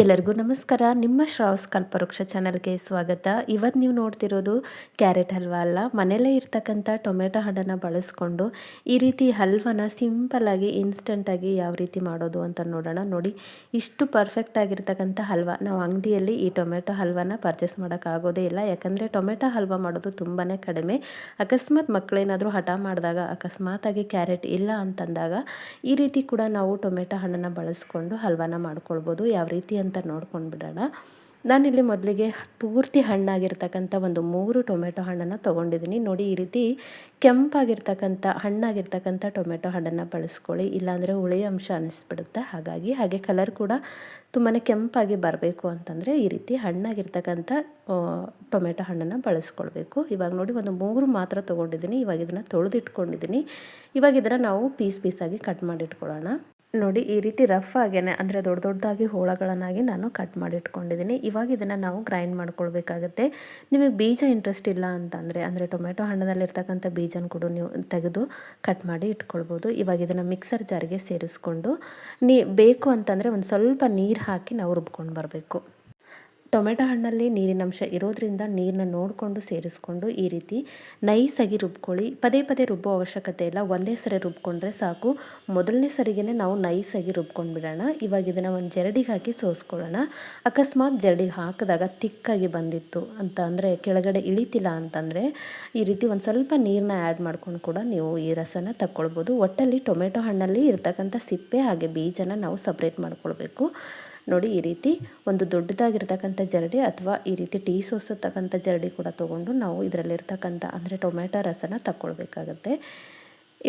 ಎಲ್ಲರಿಗೂ ನಮಸ್ಕಾರ. ನಿಮ್ಮ ಶ್ರಾವ್ಸ್ ಕಲ್ಪವೃಕ್ಷ ಚಾನಲ್ಗೆ ಸ್ವಾಗತ. ಇವತ್ತು ನೀವು ನೋಡ್ತಿರೋದು ಕ್ಯಾರೆಟ್ ಹಲ್ವಾ ಅಲ್ಲ, ಮನೆಯಲ್ಲೇ ಇರ್ತಕ್ಕಂಥ ಟೊಮೆಟೊ ಹಣ್ಣನ್ನು ಬಳಸ್ಕೊಂಡು ಈ ರೀತಿ ಹಲ್ವನ ಸಿಂಪಲ್ಲಾಗಿ ಇನ್ಸ್ಟಂಟಾಗಿ ಯಾವ ರೀತಿ ಮಾಡೋದು ಅಂತ ನೋಡೋಣ. ನೋಡಿ, ಇಷ್ಟು ಪರ್ಫೆಕ್ಟ್ ಆಗಿರ್ತಕ್ಕಂಥ ಹಲ್ವಾ ನಾವು ಅಂಗಡಿಯಲ್ಲಿ ಈ ಟೊಮೆಟೊ ಹಲ್ವಾನ ಪರ್ಚೇಸ್ ಮಾಡೋಕ್ಕಾಗೋದೇ ಇಲ್ಲ. ಯಾಕಂದರೆ ಟೊಮೆಟೊ ಹಲ್ವಾ ಮಾಡೋದು ತುಂಬಾ ಕಡಿಮೆ. ಅಕಸ್ಮಾತ್ ಮಕ್ಕಳೇನಾದರೂ ಹಠ ಮಾಡಿದಾಗ, ಅಕಸ್ಮಾತಾಗಿ ಕ್ಯಾರೆಟ್ ಇಲ್ಲ ಅಂತಂದಾಗ ಈ ರೀತಿ ಕೂಡ ನಾವು ಟೊಮೆಟೊ ಹಣ್ಣನ್ನು ಬಳಸ್ಕೊಂಡು ಹಲ್ವಾನ ಮಾಡ್ಕೊಳ್ಬೋದು. ಯಾವ ರೀತಿ ಅಂತ ನೋಡ್ಕೊಂಡು ಬಿಡೋಣ. ನಾನಿಲ್ಲಿ ಮೊದಲಿಗೆ ಪೂರ್ತಿ ಹಣ್ಣಾಗಿರ್ತಕ್ಕಂಥ ಒಂದು 3 ಟೊಮೆಟೊ ಹಣ್ಣನ್ನು ತೊಗೊಂಡಿದ್ದೀನಿ. ನೋಡಿ, ಈ ರೀತಿ ಕೆಂಪಾಗಿರ್ತಕ್ಕಂಥ ಹಣ್ಣಾಗಿರ್ತಕ್ಕಂಥ ಟೊಮೆಟೊ ಹಣ್ಣನ್ನು ಬಳಸ್ಕೊಳ್ಳಿ, ಇಲ್ಲಾಂದರೆ ಹುಳಿ ಅಂಶ ಅನ್ನಿಸ್ಬಿಡುತ್ತೆ. ಹಾಗೆ ಕಲರ್ ಕೂಡ ತುಂಬಾ ಕೆಂಪಾಗಿ ಬರಬೇಕು ಅಂತಂದರೆ ಈ ರೀತಿ ಹಣ್ಣಾಗಿರ್ತಕ್ಕಂಥ ಟೊಮೆಟೊ ಹಣ್ಣನ್ನು ಬಳಸ್ಕೊಳ್ಬೇಕು. ಇವಾಗ ನೋಡಿ, ಒಂದು 3 ಮಾತ್ರ ತೊಗೊಂಡಿದ್ದೀನಿ. ಇವಾಗ ಇದನ್ನು ತೊಳೆದಿಟ್ಕೊಂಡಿದ್ದೀನಿ. ಇವಾಗ ಇದನ್ನು ನಾವು ಪೀಸಾಗಿ ಕಟ್ ಮಾಡಿಟ್ಕೊಳ್ಳೋಣ. ನೋಡಿ, ಈ ರೀತಿ ರಫ್ ಆಗೇನೆ, ಅಂದರೆ ದೊಡ್ಡದಾಗಿ ಹೋಳಗಳನ್ನಾಗಿ ನಾನು ಕಟ್ ಮಾಡಿ ಇಟ್ಕೊಂಡಿದ್ದೀನಿ. ಇವಾಗ ಇದನ್ನು ನಾವು ಗ್ರೈಂಡ್ ಮಾಡ್ಕೊಳ್ಬೇಕಾಗತ್ತೆ. ನಿಮಗೆ ಬೀಜ ಇಂಟ್ರೆಸ್ಟ್ ಇಲ್ಲ ಅಂದರೆ ಟೊಮೆಟೊ ಹಣ್ಣದಲ್ಲಿರ್ತಕ್ಕಂಥ ಬೀಜನ ಕೂಡ ನೀವು ತೆಗೆದು ಕಟ್ ಮಾಡಿ ಇಟ್ಕೊಳ್ಬೋದು. ಇವಾಗ ಇದನ್ನು ಮಿಕ್ಸರ್ ಜಾರಿಗೆ ಸೇರಿಸ್ಕೊಂಡು ಬೇಕು ಅಂತಂದರೆ ಒಂದು ಸ್ವಲ್ಪ ನೀರು ಹಾಕಿ ನಾವು ರುಬ್ಕೊಂಡು ಬರಬೇಕು. ಟೊಮೆಟೊ ಹಣ್ಣಲ್ಲಿ ನೀರಿನಂಶ ಇರೋದ್ರಿಂದ ನೀರನ್ನ ನೋಡಿಕೊಂಡು ಸೇರಿಸ್ಕೊಂಡು ಈ ರೀತಿ ನೈಸಾಗಿ ರುಬ್ಕೊಳ್ಳಿ. ಪದೇ ರುಬ್ಬೋ ಅವಶ್ಯಕತೆ ಇಲ್ಲ, ಒಂದೇ ಸರಿ ರುಬ್ಕೊಂಡ್ರೆ ಸಾಕು. ಮೊದಲನೇ ಸರಿಗೇ ನಾವು ನೈಸಾಗಿ ರುಬ್ಕೊಂಡು ಬಿಡೋಣ. ಇವಾಗ ಇದನ್ನು ಒಂದು ಜರಡಿಗೆ ಹಾಕಿ ಸೋಸ್ಕೊಳ್ಳೋಣ. ಅಕಸ್ಮಾತ್ ಜರಡಿಗೆ ಹಾಕಿದಾಗ ತಿಕ್ಕಾಗಿ ಬಂದಿತ್ತು ಅಂತ ಅಂದರೆ, ಕೆಳಗಡೆ ಇಳಿತಿಲ್ಲ ಅಂತಂದರೆ ಈ ರೀತಿ ಒಂದು ಸ್ವಲ್ಪ ನೀರನ್ನ ಆ್ಯಡ್ ಮಾಡ್ಕೊಂಡು ಕೂಡ ನೀವು ಈ ರಸನ ತಗೊಳ್ಬೋದು. ಒಟ್ಟಲ್ಲಿ ಟೊಮೆಟೊ ಹಣ್ಣಲ್ಲಿ ಇರ್ತಕ್ಕಂಥ ಸಿಪ್ಪೆ ಹಾಗೆ ಬೀಜನ ನಾವು ಸಪ್ರೇಟ್ ಮಾಡ್ಕೊಳ್ಬೇಕು. ನೋಡಿ, ಈ ರೀತಿ ಒಂದು ದೊಡ್ಡದಾಗಿರ್ತಕ್ಕಂಥ ಜರಡಿ ಅಥವಾ ಈ ರೀತಿ ಟೀ ಸೋಸತಕ್ಕಂಥ ಜರಡಿ ಕೂಡ ತೊಗೊಂಡು ನಾವು ಇದರಲ್ಲಿರ್ತಕ್ಕಂಥ ಅಂದರೆ ಟೊಮೆಟೊ ರಸನ ತಗೊಳ್ಬೇಕಾಗತ್ತೆ.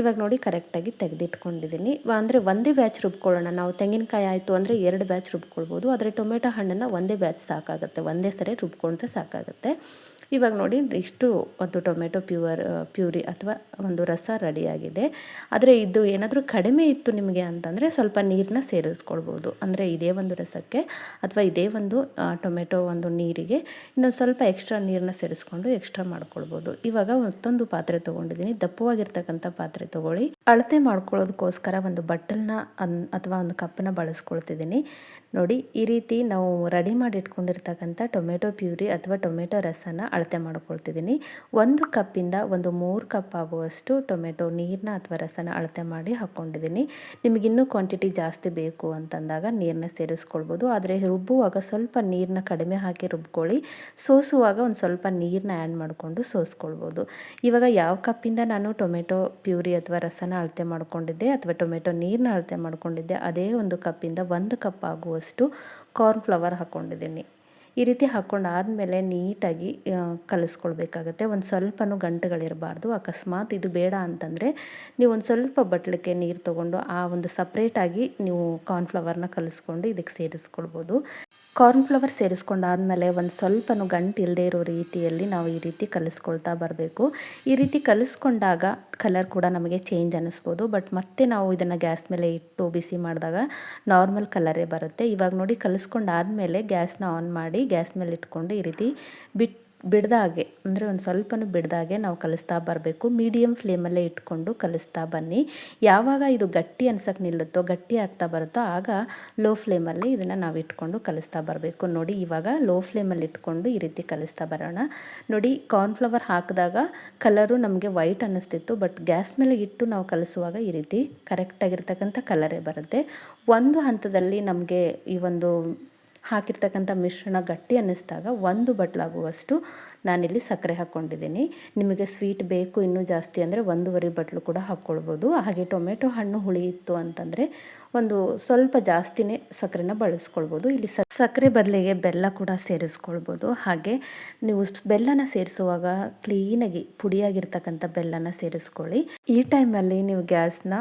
ಇವಾಗ ನೋಡಿ, ಕರೆಕ್ಟಾಗಿ ತೆಗೆದಿಟ್ಕೊಂಡಿದ್ದೀನಿ. ಅಂದರೆ ಒಂದೇ ಬ್ಯಾಚ್ ರುಬ್ಕೊಳ್ಳೋಣ. ನಾವು ತೆಂಗಿನಕಾಯಿ ಆಯಿತು ಅಂದರೆ 2 ಬ್ಯಾಚ್ ರುಬ್ಕೊಳ್ಬೋದು, ಆದರೆ ಟೊಮೆಟೊ ಹಣ್ಣನ್ನು ಒಂದೇ ಬ್ಯಾಚ್ ಸಾಕಾಗುತ್ತೆ, ಒಂದೇ ಸರಿ ರುಬ್ಕೊಂಡ್ರೆ ಸಾಕಾಗುತ್ತೆ. ಇವಾಗ ನೋಡಿ, ಇಷ್ಟು ಒಂದು ಟೊಮೆಟೊ ಪ್ಯೂರಿ ಅಥವಾ ಒಂದು ರಸ ರೆಡಿಯಾಗಿದೆ. ಆದರೆ ಇದು ಏನಾದರೂ ಕಡಿಮೆ ಇತ್ತು ನಿಮಗೆ ಅಂತಂದರೆ ಸ್ವಲ್ಪ ನೀರನ್ನ ಸೇರಿಸ್ಕೊಳ್ಬೋದು. ಅಂದರೆ ಇದೇ ಒಂದು ರಸಕ್ಕೆ ಅಥವಾ ಇದೇ ಒಂದು ಟೊಮೆಟೊ ಒಂದು ನೀರಿಗೆ ಇನ್ನೊಂದು ಸ್ವಲ್ಪ ಎಕ್ಸ್ಟ್ರಾ ನೀರನ್ನ ಸೇರಿಸ್ಕೊಂಡು ಎಕ್ಸ್ಟ್ರಾ ಮಾಡ್ಕೊಳ್ಬೋದು. ಇವಾಗ ಮತ್ತೊಂದು ಪಾತ್ರೆ ತೊಗೊಂಡಿದ್ದೀನಿ. ದಪ್ಪವಾಗಿರ್ತಕ್ಕಂಥ ಪಾತ್ರೆ ತೊಗೊಳ್ಳಿ. ಅಳತೆ ಮಾಡ್ಕೊಳ್ಳೋದಕ್ಕೋಸ್ಕರ ಒಂದು ಬಟ್ಟಲನ್ನ ಅಥವಾ ಒಂದು ಕಪ್ಪನ್ನ ಬಳಸ್ಕೊಳ್ತಿದ್ದೀನಿ. ನೋಡಿ, ಈ ರೀತಿ ನಾವು ರೆಡಿ ಮಾಡಿ ಇಟ್ಕೊಂಡಿರ್ತಕ್ಕಂಥ ಟೊಮೆಟೊ ಪ್ಯೂರಿ ಅಥವಾ ಟೊಮೆಟೊ ರಸನ ಅಳತೆ ಮಾಡ್ಕೊಳ್ತಿದ್ದೀನಿ. 1 ಕಪ್ಪಿಂದ ಒಂದು 3 ಕಪ್ ಆಗುವಷ್ಟು ಟೊಮೆಟೊ ನೀರನ್ನ ಅಥವಾ ರಸನ ಅಳತೆ ಮಾಡಿ ಹಾಕ್ಕೊಂಡಿದ್ದೀನಿ. ನಿಮಗಿನ್ನೂ ಕ್ವಾಂಟಿಟಿ ಜಾಸ್ತಿ ಬೇಕು ಅಂತಂದಾಗ ನೀರನ್ನ ಸೇರಿಸ್ಕೊಳ್ಬೋದು. ಆದರೆ ರುಬ್ಬುವಾಗ ಸ್ವಲ್ಪ ನೀರನ್ನ ಕಡಿಮೆ ಹಾಕಿ ರುಬ್ಕೊಳ್ಳಿ. ಸೋಸುವಾಗ ಒಂದು ಸ್ವಲ್ಪ ನೀರನ್ನ ಆ್ಯಡ್ ಮಾಡಿಕೊಂಡು ಸೋಸ್ಕೊಳ್ಬೋದು. ಇವಾಗ ಯಾವ ಕಪ್ಪಿಂದ ನಾನು ಟೊಮೆಟೊ ಪ್ಯೂರಿ ಅಥವಾ ರಸನ ಅಳತೆ ಮಾಡ್ಕೊಂಡಿದ್ದೆ ಅಥವಾ ಟೊಮೆಟೊ ನೀರನ್ನ ಅಳತೆ ಮಾಡ್ಕೊಂಡಿದ್ದೆ, ಅದೇ ಒಂದು ಕಪ್ಪಿಂದ 1 ಕಪ್ ಆಗುವಷ್ಟು ಕಾರ್ನ್ಫ್ಲವರ್ ಹಾಕ್ಕೊಂಡಿದ್ದೀನಿ. ಈ ರೀತಿ ಹಾಕ್ಕೊಂಡಾದಮೇಲೆ ನೀಟಾಗಿ ಕಲಿಸ್ಕೊಳ್ಬೇಕಾಗತ್ತೆ. ಒಂದು ಸ್ವಲ್ಪನೂ ಗಂಟುಗಳಿರಬಾರ್ದು. ಅಕಸ್ಮಾತ್ ಇದು ಬೇಡ ಅಂತಂದರೆ ನೀವು ಒಂದು ಸ್ವಲ್ಪ ಬಟ್ಲಿಗೆ ನೀರು ತೊಗೊಂಡು ಆ ಒಂದು ಸಪ್ರೇಟಾಗಿ ನೀವು ಕಾರ್ನ್ಫ್ಲವರ್ನ ಕಲಿಸ್ಕೊಂಡು ಇದಕ್ಕೆ ಸೇರಿಸ್ಕೊಳ್ಬೋದು. ಕಾರ್ನ್ಫ್ಲವರ್ ಸೇರಿಸ್ಕೊಂಡಾದಮೇಲೆ ಒಂದು ಸ್ವಲ್ಪನೂ ಗಂಟು ಇಲ್ಲದೆ ಇರೋ ರೀತಿಯಲ್ಲಿ ನಾವು ಈ ರೀತಿ ಕಲಿಸ್ಕೊಳ್ತಾ ಬರಬೇಕು. ಈ ರೀತಿ ಕಲಿಸ್ಕೊಂಡಾಗ ಕಲರ್ ಕೂಡ ನಮಗೆ ಚೇಂಜ್ ಅನ್ನಿಸ್ಬೋದು. ಬಟ್ ಮತ್ತೆ ನಾವು ಇದನ್ನು ಗ್ಯಾಸ್ ಮೇಲೆ ಇಟ್ಟು ಬಿಸಿ ಮಾಡಿದಾಗ ನಾರ್ಮಲ್ ಕಲರೇ ಬರುತ್ತೆ. ಇವಾಗ ನೋಡಿ, ಕಲಿಸ್ಕೊಂಡಾದಮೇಲೆ ಗ್ಯಾಸ್ನ ಆನ್ ಮಾಡಿ ಗ್ಯಾಸ್ ಮೇಲೆ ಇಟ್ಕೊಂಡು ಈ ರೀತಿ ಬಿಡ್ದಾಗೆ ಅಂದರೆ ಒಂದು ಸ್ವಲ್ಪನೂ ಬಿಡ್ದಾಗೆ ನಾವು ಕಲಿಸ್ತಾ ಬರಬೇಕು. ಮೀಡಿಯಮ್ ಫ್ಲೇಮಲ್ಲೇ ಇಟ್ಕೊಂಡು ಕಲಿಸ್ತಾ ಬನ್ನಿ. ಯಾವಾಗ ಇದು ಗಟ್ಟಿ ಅನ್ಸಕ್ಕೆ ನಿಲ್ಲುತ್ತೋ, ಗಟ್ಟಿ ಆಗ್ತಾ ಬರುತ್ತೋ ಆಗ ಲೋ ಫ್ಲೇಮಲ್ಲಿ ಇದನ್ನು ನಾವು ಇಟ್ಕೊಂಡು ಕಲಿಸ್ತಾ ಬರಬೇಕು. ನೋಡಿ, ಇವಾಗ ಲೋ ಫ್ಲೇಮಲ್ಲಿ ಇಟ್ಕೊಂಡು ಈ ರೀತಿ ಕಲಿಸ್ತಾ ಬರೋಣ. ನೋಡಿ, ಕಾರ್ನ್ಫ್ಲವರ್ ಹಾಕಿದಾಗ ಕಲರು ನಮಗೆ ವೈಟ್ ಅನ್ನಿಸ್ತಿತ್ತು, ಬಟ್ ಗ್ಯಾಸ್ ಮೇಲೆ ಇಟ್ಟು ನಾವು ಕಲಿಸುವಾಗ ಈ ರೀತಿ ಕರೆಕ್ಟಾಗಿರ್ತಕ್ಕಂಥ ಕಲರೇ ಬರುತ್ತೆ. ಒಂದು ಹಂತದಲ್ಲಿ ನಮಗೆ ಈ ಒಂದು ಹಾಕಿರ್ತಕ್ಕಂಥ ಮಿಶ್ರಣ ಗಟ್ಟಿ ಅನ್ನಿಸಿದಾಗ 1 ಬಟ್ಲಾಗುವಷ್ಟು ನಾನಿಲ್ಲಿ ಸಕ್ಕರೆ ಹಾಕ್ಕೊಂಡಿದ್ದೀನಿ. ನಿಮಗೆ ಸ್ವೀಟ್ ಬೇಕು ಇನ್ನೂ ಜಾಸ್ತಿ ಅಂದರೆ 1.5 ಬಟ್ಲು ಕೂಡ ಹಾಕ್ಕೊಳ್ಬೋದು. ಹಾಗೆ ಟೊಮೆಟೊ ಹಣ್ಣು ಹುಳಿ ಇತ್ತು ಅಂತಂದರೆ ಒಂದು ಸ್ವಲ್ಪ ಜಾಸ್ತಿನೇ ಸಕ್ಕರೆನ ಬಳಸ್ಕೊಳ್ಬೋದು. ಇಲ್ಲಿ ಸಕ್ಕರೆ ಬದಲಿಗೆ ಬೆಲ್ಲ ಕೂಡ ಸೇರಿಸ್ಕೊಳ್ಬೋದು. ಹಾಗೆ ನೀವು ಬೆಲ್ಲನ ಸೇರಿಸುವಾಗ ಕ್ಲೀನಾಗಿ ಪುಡಿಯಾಗಿರ್ತಕ್ಕಂಥ ಬೆಲ್ಲನ ಸೇರಿಸ್ಕೊಳ್ಳಿ. ಈ ಟೈಮಲ್ಲಿ ನೀವು ಗ್ಯಾಸ್ನ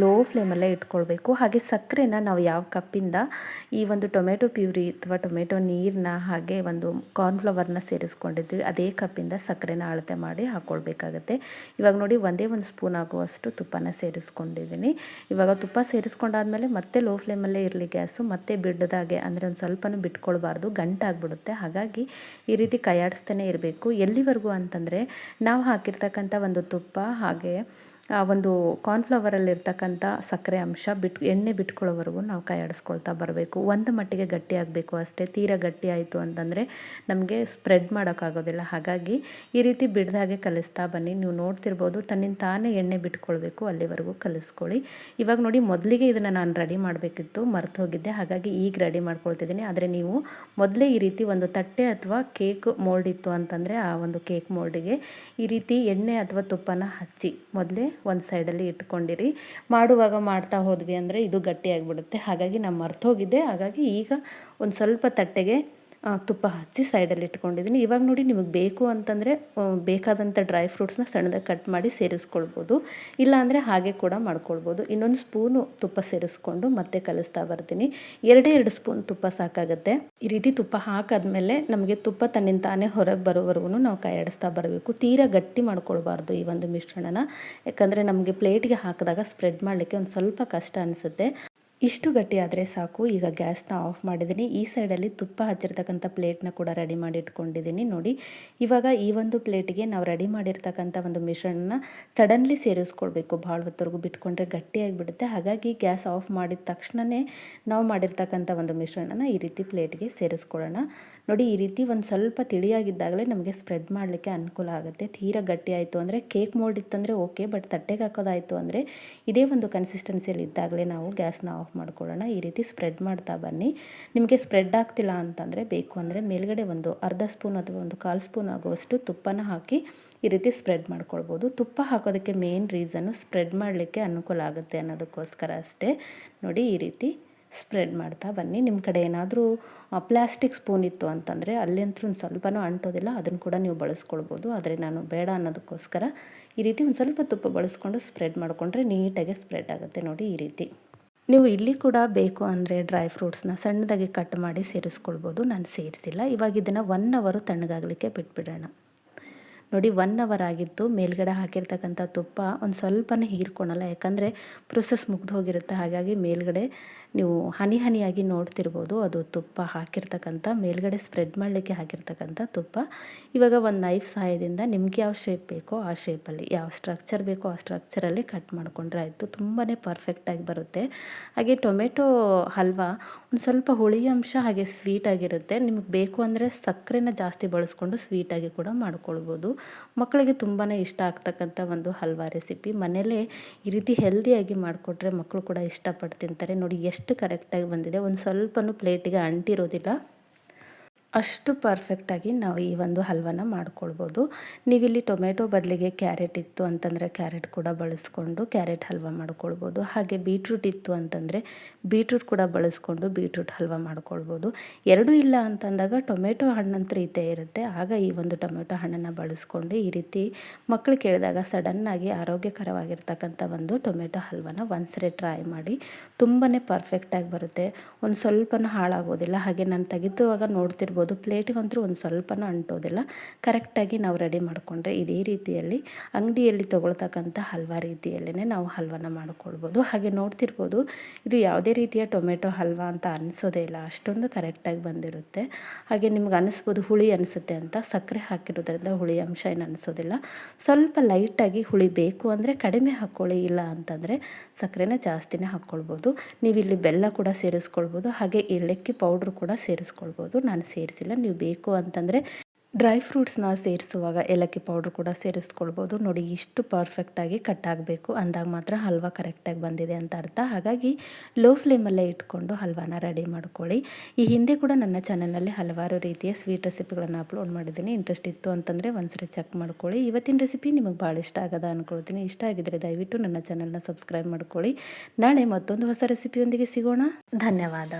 ಲೋ ಫ್ಲೇಮಲ್ಲೇ ಇಟ್ಕೊಳ್ಬೇಕು. ಹಾಗೆ ಸಕ್ಕರೆನ ನಾವು ಯಾವ ಕಪ್ಪಿಂದ ಈ ಒಂದು ಟೊಮೆಟೊ ಪ್ಯೂರಿ ಅಥವಾ ಟೊಮೆಟೊ ನೀರನ್ನ ಹಾಗೆ ಒಂದು ಕಾರ್ನ್ಫ್ಲವರ್ನ ಸೇರಿಸ್ಕೊಂಡಿದ್ವಿ, ಅದೇ ಕಪ್ಪಿಂದ ಸಕ್ಕರೆನ ಅಳತೆ ಮಾಡಿ ಹಾಕ್ಕೊಳ್ಬೇಕಾಗತ್ತೆ. ಇವಾಗ ನೋಡಿ, ಒಂದೇ ಒಂದು ಸ್ಪೂನ್ ಆಗುವಷ್ಟು ತುಪ್ಪನ ಸೇರಿಸ್ಕೊಂಡಿದ್ದೀನಿ. ಇವಾಗ ತುಪ್ಪ ಸೇರಿಸ್ಕೊಂಡಾದ್ಮೇಲೆ ಮತ್ತೆ ಲೋ ಫ್ಲೇಮಲ್ಲೇ ಇರಲಿ ಗ್ಯಾಸು. ಮತ್ತೆ ಬಿಡ್ದಾಗೆ ಅಂದರೆ ಒಂದು ಸ್ವಲ್ಪನೂ ಬಿಟ್ಕೊಳ್ಬಾರ್ದು, ಗಂಟಾಗ್ಬಿಡುತ್ತೆ. ಹಾಗಾಗಿ ಈ ರೀತಿ ಕೈಯಾಡಿಸ್ತಾನೆ ಇರಬೇಕು. ಎಲ್ಲಿವರೆಗೂ ಅಂತಂದರೆ ನಾವು ಹಾಕಿರ್ತಕ್ಕಂಥ ಒಂದು ತುಪ್ಪ ಹಾಗೆ ಆ ಒಂದು ಕಾರ್ನ್‌ಫ್ಲವರಲ್ಲಿರ್ತಕ್ಕಂಥ ಸಕ್ಕರೆ ಅಂಶ ಎಣ್ಣೆ ಬಿಟ್ಕೊಳ್ಳೋವರೆಗೂ ನಾವು ಕೈ ಆಡಿಸ್ಕೊಳ್ತಾ ಬರಬೇಕು. ಒಂದು ಮಟ್ಟಿಗೆ ಗಟ್ಟಿ ಆಗಬೇಕು ಅಷ್ಟೇ. ತೀರಾ ಗಟ್ಟಿ ಆಯಿತು ಅಂತಂದರೆ ನಮಗೆ ಸ್ಪ್ರೆಡ್ ಮಾಡೋಕ್ಕಾಗೋದಿಲ್ಲ. ಹಾಗಾಗಿ ಈ ರೀತಿ ಬಿಡ್ದಾಗೆ ಕಲಿಸ್ತಾ ಬನ್ನಿ. ನೀವು ನೋಡ್ತಿರ್ಬೋದು ತನ್ನಿಂದ ತಾನೇ ಎಣ್ಣೆ ಬಿಟ್ಕೊಳ್ಬೇಕು, ಅಲ್ಲಿವರೆಗೂ ಕಲಿಸ್ಕೊಳ್ಳಿ. ಇವಾಗ ನೋಡಿ, ಮೊದಲಿಗೆ ಇದನ್ನು ನಾನು ರೆಡಿ ಮಾಡಬೇಕಿತ್ತು, ಮರ್ತು ಹೋಗಿದ್ದೆ. ಹಾಗಾಗಿ ಈಗ ರೆಡಿ ಮಾಡ್ಕೊಳ್ತಿದ್ದೀನಿ. ಆದರೆ ನೀವು ಮೊದಲೇ ಈ ರೀತಿ ಒಂದು ತಟ್ಟೆ ಅಥವಾ ಕೇಕ್ ಮೋಲ್ಡ್ ಇತ್ತು ಅಂತಂದರೆ ಆ ಒಂದು ಕೇಕ್ ಮೋಲ್ಡಿಗೆ ಈ ರೀತಿ ಎಣ್ಣೆ ಅಥವಾ ತುಪ್ಪನ ಹಚ್ಚಿ ಮೊದಲೇ ಒಂದು ಸೈಡಲ್ಲಿ ಇಟ್ಕೊಂಡಿರಿ. ಮಾಡುವಾಗ ಮಾಡ್ತಾ ಹೋದ್ವಿ ಅಂದರೆ ಇದು ಗಟ್ಟಿಯಾಗಿಬಿಡುತ್ತೆ. ಹಾಗಾಗಿ ನಾನು ಮರ್ತೋಗಿದ್ದೆ. ಹಾಗಾಗಿ ಈಗ ಒಂದು ಸ್ವಲ್ಪ ತಟ್ಟೆಗೆ ತುಪ್ಪ ಹಚ್ಚಿ ಸೈಡಲ್ಲಿ ಇಟ್ಕೊಂಡಿದ್ದೀನಿ. ಇವಾಗ ನೋಡಿ, ನಿಮಗೆ ಬೇಕು ಅಂತಂದರೆ ಬೇಕಾದಂಥ ಡ್ರೈ ಫ್ರೂಟ್ಸ್ನ ಸಣ್ಣದಾಗಿ ಕಟ್ ಮಾಡಿ ಸೇರಿಸ್ಕೊಳ್ಬೋದು. ಇಲ್ಲಾಂದರೆ ಹಾಗೆ ಕೂಡ ಮಾಡ್ಕೊಳ್ಬೋದು. ಇನ್ನೊಂದು ಸ್ಪೂನು ತುಪ್ಪ ಸೇರಿಸ್ಕೊಂಡು ಮತ್ತೆ ಕಲಿಸ್ತಾ ಬರ್ತೀನಿ. 2 ಸ್ಪೂನ್ ತುಪ್ಪ ಸಾಕಾಗುತ್ತೆ. ಈ ರೀತಿ ತುಪ್ಪ ಹಾಕಾದ್ಮೇಲೆ ನಮಗೆ ತುಪ್ಪ ತನ್ನಿಂದ ತಾನೇ ಹೊರಗೆ ಬರೋವರೆಗೂ ನಾವು ಕೈ ಆಡಿಸ್ತಾ ಬರಬೇಕು. ತೀರಾ ಗಟ್ಟಿ ಮಾಡ್ಕೊಳ್ಬಾರ್ದು ಈ ಒಂದು ಮಿಶ್ರಣನ. ಯಾಕಂದರೆ ನಮಗೆ ಪ್ಲೇಟ್ಗೆ ಹಾಕಿದಾಗ ಸ್ಪ್ರೆಡ್ ಮಾಡಲಿಕ್ಕೆ ಒಂದು ಸ್ವಲ್ಪ ಕಷ್ಟ ಅನಿಸುತ್ತೆ. ಇಷ್ಟು ಗಟ್ಟಿ ಆದರೆ ಸಾಕು. ಈಗ ಗ್ಯಾಸ್ನ ಆಫ್ ಮಾಡಿದ್ದೀನಿ. ಈ ಸೈಡಲ್ಲಿ ತುಪ್ಪ ಹಚ್ಚಿರ್ತಕ್ಕಂಥ ಪ್ಲೇಟ್ನ ಕೂಡ ರೆಡಿ ಮಾಡಿ ಇಟ್ಕೊಂಡಿದ್ದೀನಿ. ನೋಡಿ, ಇವಾಗ ಈ ಒಂದು ಪ್ಲೇಟಿಗೆ ನಾವು ರೆಡಿ ಮಾಡಿರ್ತಕ್ಕಂಥ ಒಂದು ಮಿಶ್ರಣನ ಸಡನ್ಲಿ ಸೇರಿಸ್ಕೊಳ್ಬೇಕು. ಭಾಳ ಹೊತ್ತವರೆಗೂ ಬಿಟ್ಕೊಂಡ್ರೆ ಗಟ್ಟಿಯಾಗಿಬಿಡುತ್ತೆ. ಹಾಗಾಗಿ ಗ್ಯಾಸ್ ಆಫ್ ಮಾಡಿದ ತಕ್ಷಣವೇ ನಾವು ಮಾಡಿರ್ತಕ್ಕಂಥ ಒಂದು ಮಿಶ್ರಣನ ಈ ರೀತಿ ಪ್ಲೇಟ್ಗೆ ಸೇರಿಸ್ಕೊಳ್ಳೋಣ. ನೋಡಿ, ಈ ರೀತಿ ಒಂದು ಸ್ವಲ್ಪ ತಿಳಿಯಾಗಿದ್ದಾಗಲೇ ನಮಗೆ ಸ್ಪ್ರೆಡ್ ಮಾಡಲಿಕ್ಕೆ ಅನುಕೂಲ ಆಗುತ್ತೆ. ತೀರಾ ಗಟ್ಟಿ ಆಯಿತು ಅಂದರೆ, ಕೇಕ್ ಮೋಲ್ಡ್ ಇತ್ತಂದರೆ ಓಕೆ, ಬಟ್ ತಟ್ಟೆಗೆ ಹಾಕೋದಾಯಿತು ಅಂದರೆ ಇದೇ ಒಂದು ಕನ್ಸಿಸ್ಟೆನ್ಸಿಯಲ್ಲಿ ಇದ್ದಾಗಲೇ ನಾವು ಗ್ಯಾಸ್ನ ಆಫ್ ಮಾಡ್ಕೊಳ್ಳೋಣ. ಈ ರೀತಿ ಸ್ಪ್ರೆಡ್ ಮಾಡ್ತಾ ಬನ್ನಿ. ನಿಮಗೆ ಸ್ಪ್ರೆಡ್ ಆಗ್ತಿಲ್ಲ ಅಂತಂದರೆ ಬೇಕು ಅಂದರೆ ಮೇಲ್ಗಡೆ ಒಂದು ಅರ್ಧ ಸ್ಪೂನ್ ಅಥವಾ ಒಂದು 1/4 ಸ್ಪೂನ್ ಆಗುವಷ್ಟು ತುಪ್ಪನ ಹಾಕಿ ಈ ರೀತಿ ಸ್ಪ್ರೆಡ್ ಮಾಡ್ಕೊಳ್ಬೋದು. ತುಪ್ಪ ಹಾಕೋದಕ್ಕೆ ಮೇನ್ ರೀಸನ್ನು ಸ್ಪ್ರೆಡ್ ಮಾಡಲಿಕ್ಕೆ ಅನುಕೂಲ ಆಗುತ್ತೆ ಅನ್ನೋದಕ್ಕೋಸ್ಕರ ಅಷ್ಟೇ. ನೋಡಿ, ಈ ರೀತಿ ಸ್ಪ್ರೆಡ್ ಮಾಡ್ತಾ ಬನ್ನಿ. ನಿಮ್ಮ ಕಡೆ ಏನಾದರೂ ಪ್ಲಾಸ್ಟಿಕ್ ಸ್ಪೂನ್ ಇತ್ತು ಅಂತಂದರೆ ಅಲ್ಲಂತೂ ಒಂದು ಸ್ವಲ್ಪನೂ ಅಂಟೋದಿಲ್ಲ, ಅದನ್ನು ಕೂಡ ನೀವು ಬಳಸ್ಕೊಳ್ಬೋದು. ಆದರೆ ನಾನು ಬೇಡ ಅನ್ನೋದಕ್ಕೋಸ್ಕರ ಈ ರೀತಿ ಒಂದು ಸ್ವಲ್ಪ ತುಪ್ಪ ಬಳಸ್ಕೊಂಡು ಸ್ಪ್ರೆಡ್ ಮಾಡಿಕೊಂಡ್ರೆ ನೀಟಾಗಿ ಸ್ಪ್ರೆಡ್ ಆಗುತ್ತೆ. ನೋಡಿ, ಈ ರೀತಿ ನೀವು ಇಲ್ಲಿ ಕೂಡ ಬೇಕು ಅಂದರೆ ಡ್ರೈ ಫ್ರೂಟ್ಸ್ನ ಸಣ್ಣದಾಗಿ ಕಟ್ ಮಾಡಿ ಸೇರಿಸ್ಕೊಳ್ಬೋದು. ನಾನು ಸೇರಿಸಿಲ್ಲ. ಇವಾಗ ಇದನ್ನು 1 ಅವರ್ ತಣ್ಣಗಾಗಲಿಕ್ಕೆ ಬಿಟ್ಬಿಡೋಣ. ನೋಡಿ, 1 ಅವರ್ ಆಗಿತ್ತು. ಮೇಲ್ಗಡೆ ಹಾಕಿರ್ತಕ್ಕಂಥ ತುಪ್ಪ ಒಂದು ಸ್ವಲ್ಪನೇ ಹೀರ್ಕೊಳಲ್ಲ, ಯಾಕಂದರೆ ಪ್ರೊಸೆಸ್ ಮುಗ್ದು ಹೋಗಿರುತ್ತೆ. ಹಾಗಾಗಿ ಮೇಲ್ಗಡೆ ನೀವು ಹನಿಯಾಗಿ ನೋಡ್ತಿರ್ಬೋದು, ಅದು ತುಪ್ಪ ಹಾಕಿರ್ತಕ್ಕಂಥ ಮೇಲ್ಗಡೆ ಸ್ಪ್ರೆಡ್ ಮಾಡಲಿಕ್ಕೆ ಹಾಕಿರ್ತಕ್ಕಂಥ ತುಪ್ಪ. ಇವಾಗ ಒಂದು ನೈಫ್ ಸಹಾಯದಿಂದ ನಿಮ್ಗೆ ಯಾವ ಶೇಪ್ ಬೇಕೋ ಆ ಶೇಪಲ್ಲಿ, ಯಾವ ಸ್ಟ್ರಕ್ಚರ್ ಬೇಕೋ ಆ ಸ್ಟ್ರಕ್ಚರಲ್ಲಿ ಕಟ್ ಮಾಡಿಕೊಂಡ್ರೆ ಆಯಿತು. ತುಂಬಾ ಪರ್ಫೆಕ್ಟಾಗಿ ಬರುತ್ತೆ. ಹಾಗೆ ಟೊಮೆಟೊ ಹಲ್ವಾ ಒಂದು ಸ್ವಲ್ಪ ಹುಳಿ ಅಂಶ ಹಾಗೆ ಸ್ವೀಟಾಗಿರುತ್ತೆ. ನಿಮಗೆ ಬೇಕು ಅಂದರೆ ಸಕ್ಕರೆನ ಜಾಸ್ತಿ ಬಳಸ್ಕೊಂಡು ಸ್ವೀಟಾಗಿ ಕೂಡ ಮಾಡ್ಕೊಳ್ಬೋದು. ಮಕ್ಕಳಿಗೆ ತುಂಬಾ ಇಷ್ಟ ಆಗ್ತಕ್ಕಂಥ ಒಂದು ಹಲ್ವಾ ರೆಸಿಪಿ. ಮನೆಯಲ್ಲೇ ಈ ರೀತಿ ಹೆಲ್ದಿಯಾಗಿ ಮಾಡಿಕೊಟ್ರೆ ಮಕ್ಕಳು ಕೂಡ ಇಷ್ಟಪಟ್ಟು ತಿಂತಾರೆ. ನೋಡಿ, ಎಷ್ಟು ಕರೆಕ್ಟಾಗಿ ಬಂದಿದೆ. ಒಂದು ಸ್ವಲ್ಪನೂ ಪ್ಲೇಟಿಗೆ ಅಂಟಿರೋದಿಲ್ಲ. ಅಷ್ಟು ಪರ್ಫೆಕ್ಟಾಗಿ ನಾವು ಈ ಒಂದು ಹಲ್ವನ ಮಾಡ್ಕೊಳ್ಬೋದು. ನೀವಿಲ್ಲಿ ಟೊಮೆಟೊ ಬದಲಿಗೆ ಕ್ಯಾರೆಟ್ ಇತ್ತು ಅಂತಂದರೆ ಕ್ಯಾರೆಟ್ ಕೂಡ ಬಳಸ್ಕೊಂಡು ಕ್ಯಾರೆಟ್ ಹಲ್ವ ಮಾಡ್ಕೊಳ್ಬೋದು. ಹಾಗೆ ಬೀಟ್ರೂಟ್ ಇತ್ತು ಅಂತಂದರೆ ಬೀಟ್ರೂಟ್ ಕೂಡ ಬಳಸ್ಕೊಂಡು ಬೀಟ್ರೂಟ್ ಹಲ್ವ ಮಾಡ್ಕೊಳ್ಬೋದು. ಎರಡೂ ಇಲ್ಲ ಅಂತಂದಾಗ ಟೊಮೆಟೊ ಹಣ್ಣಂತೂ ಇದ್ದೇ ಇರುತ್ತೆ. ಆಗ ಈ ಒಂದು ಟೊಮೆಟೊ ಹಣ್ಣನ್ನು ಬಳಸ್ಕೊಂಡು ಈ ರೀತಿ ಮಕ್ಕಳು ಕೇಳಿದಾಗ ಸಡನ್ನಾಗಿ ಆರೋಗ್ಯಕರವಾಗಿರ್ತಕ್ಕಂಥ ಒಂದು ಟೊಮೆಟೊ ಹಲ್ವನ ಒಂದ್ಸರಿ ಟ್ರೈ ಮಾಡಿ. ತುಂಬಾ ಪರ್ಫೆಕ್ಟಾಗಿ ಬರುತ್ತೆ. ಒಂದು ಸ್ವಲ್ಪನೂ ಹಾಳಾಗೋದಿಲ್ಲ. ಹಾಗೆ ನಾನು ತೆಗೆದುವಾಗ ನೋಡ್ತಿರ್ಬೋದು, ಪ್ಲೇಟಿಗಂತೂ ಒಂದು ಸ್ವಲ್ಪನೂ ಅಂಟೋದಿಲ್ಲ. ಕರೆಕ್ಟಾಗಿ ನಾವು ರೆಡಿ ಮಾಡಿಕೊಂಡ್ರೆ ಇದೇ ರೀತಿಯಲ್ಲಿ ಅಂಗಡಿಯಲ್ಲಿ ತೊಗೊಳ್ತಕ್ಕಂಥ ಹಲ್ವಾ ರೀತಿಯಲ್ಲೇ ನಾವು ಹಲ್ವನ ಮಾಡ್ಕೊಳ್ಬೋದು. ಹಾಗೆ ನೋಡ್ತಿರ್ಬೋದು, ಇದು ಯಾವುದೇ ರೀತಿಯ ಟೊಮೆಟೊ ಹಲ್ವಾ ಅಂತ ಅನಿಸೋದೇ ಇಲ್ಲ, ಅಷ್ಟೊಂದು ಕರೆಕ್ಟಾಗಿ ಬಂದಿರುತ್ತೆ. ಹಾಗೆ ನಿಮ್ಗೆ ಅನಿಸ್ಬೋದು ಹುಳಿ ಅನಿಸುತ್ತೆ ಅಂತ. ಸಕ್ಕರೆ ಹಾಕಿರೋದ್ರಿಂದ ಹುಳಿ ಅಂಶ ಏನು ಅನಿಸೋದಿಲ್ಲ. ಸ್ವಲ್ಪ ಲೈಟಾಗಿ ಹುಳಿ ಬೇಕು ಅಂದರೆ ಕಡಿಮೆ ಹಾಕ್ಕೊಳ್ಳಿ, ಇಲ್ಲ ಅಂತಂದರೆ ಸಕ್ಕರೆನ ಜಾಸ್ತಿನೇ ಹಾಕ್ಕೊಳ್ಬೋದು. ನೀವಿಲ್ಲಿ ಬೆಲ್ಲ ಕೂಡ ಸೇರಿಸ್ಕೊಳ್ಬೋದು. ಹಾಗೆ ಏಲಕ್ಕಿ ಪೌಡ್ರ್ ಕೂಡ ಸೇರಿಸ್ಕೊಳ್ಬೋದು. ನಾನು ಸೇರಿಸಿಲ್ಲ. ನೀವು ಬೇಕು ಅಂತಂದರೆ ಡ್ರೈ ಫ್ರೂಟ್ಸ್ನ ಸೇರಿಸುವಾಗ ಏಲಕ್ಕಿ ಪೌಡ್ರ್ ಕೂಡ ಸೇರಿಸ್ಕೊಳ್ಬೋದು. ನೋಡಿ, ಇಷ್ಟು ಪರ್ಫೆಕ್ಟಾಗಿ ಕಟ್ ಆಗಬೇಕು ಅಂದಾಗ ಮಾತ್ರ ಹಲ್ವಾ ಕರೆಕ್ಟಾಗಿ ಬಂದಿದೆ ಅಂತ ಅರ್ಥ. ಹಾಗಾಗಿ ಲೋ ಫ್ಲೇಮಲ್ಲೇ ಇಟ್ಕೊಂಡು ಹಲ್ವಾನ ರೆಡಿ ಮಾಡ್ಕೊಳ್ಳಿ. ಈ ಹಿಂದೆ ಕೂಡ ನನ್ನ ಚಾನಲಲ್ಲಿ ಹಲವಾರು ರೀತಿಯ ಸ್ವೀಟ್ ರೆಸಿಪಿಗಳನ್ನು ಅಪ್ಲೋಡ್ ಮಾಡಿದ್ದೀನಿ. ಇಂಟ್ರೆಸ್ಟ್ ಇತ್ತು ಅಂತಂದರೆ ಒಂದ್ಸರಿ ಚೆಕ್ ಮಾಡ್ಕೊಳ್ಳಿ. ಇವತ್ತಿನ ರೆಸಿಪಿ ನಿಮಗೆ ಭಾಳ ಇಷ್ಟ ಆಗದ ಅಂದ್ಕೊಳ್ತೀನಿ. ಇಷ್ಟ ಆಗಿದ್ದರೆ ದಯವಿಟ್ಟು ನನ್ನ ಚಾನಲ್ನ ಸಬ್ಸ್ಕ್ರೈಬ್ ಮಾಡ್ಕೊಳ್ಳಿ. ನಾಳೆ ಮತ್ತೊಂದು ಹೊಸ ರೆಸಿಪಿಯೊಂದಿಗೆ ಸಿಗೋಣ. ಧನ್ಯವಾದ.